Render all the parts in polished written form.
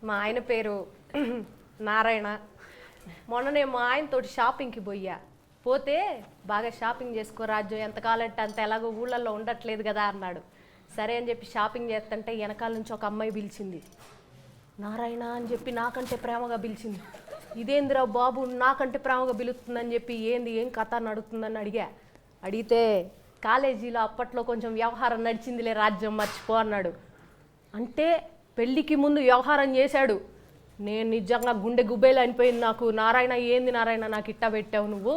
మా ఆయన పేరు నారాయణ. మొన్ననే మా ఆయనతోటి షాపింగ్కి పోతే బాగా షాపింగ్ చేసుకో రాజ్యం, ఎంతకాలంటే అంత ఎలాగో ఊళ్ళల్లో ఉండట్లేదు కదా అన్నాడు. సరే అని చెప్పి షాపింగ్ చేస్తుంటే వెనకాల నుంచి ఒక అమ్మాయి పిలిచింది. నారాయణ అని చెప్పి నాకంటే ప్రేమగా పిలిచింది. ఇదేందిరా బాబు నాకంటే ప్రేమగా పిలుస్తుందని చెప్పి ఏం కథ నడుస్తుందని అడిగితే కాలేజీలో అప్పట్లో కొంచెం వ్యవహారం నడిచిందిలే రాజ్యం, మర్చిపో అన్నాడు. అంటే పెళ్ళికి ముందు వ్యవహారం చేశాడు. నేను నిజంగా గుండె గుబ్బేలు అనిపోయింది నాకు. నారాయణ ఏంది నారాయణ నాకు ఇట్టా పెట్టావు, నువ్వు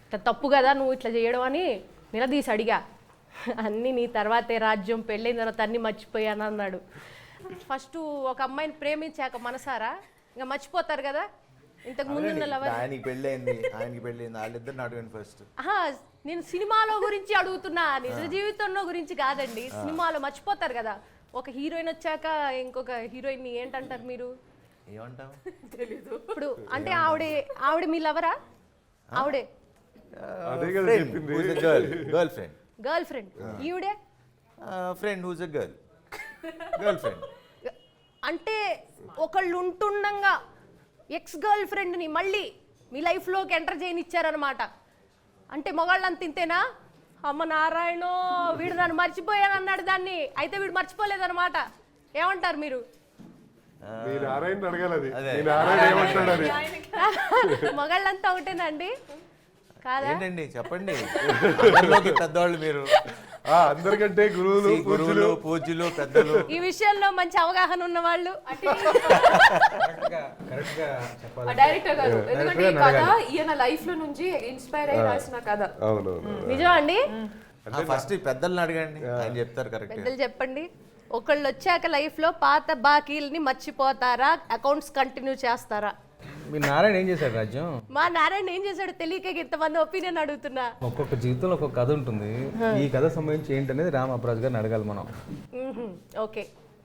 ఇట్లా తప్పు కదా నువ్వు ఇట్లా చేయడం అని నిలదీసి అడిగా. అన్నీ నీ తర్వాతే రాజ్యం, పెళ్ళైన తర్వాత అన్నీ మర్చిపోయాను అన్నాడు. ఫస్ట్ ఒక అమ్మాయిని ప్రేమించాక మనసారా ఇంకా మర్చిపోతారు కదా ఇంతకు ముందున్న లవర్. ఆయనకి పెళ్ళైంది, ఆయనకి పెళ్ళైంది, వాళ్ళిద్దరిని అడగండి ఫస్ట్. నేను సినిమాలో గురించి అడుగుతున్నా, నిజ జీవితంలో గురించి కాదండి. సినిమాలో మర్చిపోతారు కదా, ఒక హీరోయిన్ వచ్చాక ఇంకొక హీరోయిన్ ఏంటంటారు మీరు? ఏమంటావు తెలీదు. ఇప్పుడు అంటే ఆవిడ మీ లవరా? ఆవిడే గర్ల్ ఫ్రెండ్. Girl friend. ఈవిడే friend whose a girl friend. అంటే ఒకళ్ళు ఉంటుండగా ఎక్స్ గర్ల్ ఫ్రెండ్ని మళ్ళీ మీ లైఫ్లోకి ఎంటర్ చేయనిచ్చారనమాట. అంటే మగాళ్ళంత ఇంతేనా? అమ్మ నారాయణో వీడు నన్ను మర్చిపోయాను అన్నాడు దాన్ని, అయితే వీడు మర్చిపోలేదన్నమాట. ఏమంటారు మీరు? మగాళ్ళంతా ఒకటేనండి కాదా? ఏంటండి చెప్పండి. పెద్దవాళ్ళు మీరు, అందరికంటే గురువులు పూజ్యులు పెద్దలు. ఈ విషయంలో మంచి అవగాహన ఉన్న వాళ్ళు డైరెక్టర్ గారు, ఎందుకంటే ఈ కథ ఈయన లైఫ్ లో నుంచి ఇన్స్పైర్ అయ్యి రాసిన కథ. నిజం అండి. ఫస్ట్ పెద్దల్ని అడగండి, ఆయన చెప్తారు కరెక్ట్. పెద్దలు చెప్పండి. ఒకళ్ళు వచ్చాక లైఫ్ లో పాత బాకీల్ని మర్చిపోతారా, అకౌంట్స్ కంటిన్యూ చేస్తారా? మీ నారాయణ ఏం చేశాడు రాజ్యం? మా నారాయణ ఏం చేశాడు తెలియక ఇంతమంది ఒపీనియన్ అడుగుతున్నా. ఒక్కొక్క జీవితంలో ఒక్కొక్క కథ ఉంటుంది. ఈ కథ సంబంధించి ఏంటనేది రామ్ అప్రాజ్ గారిని అడగాలి మనం. ఓకే.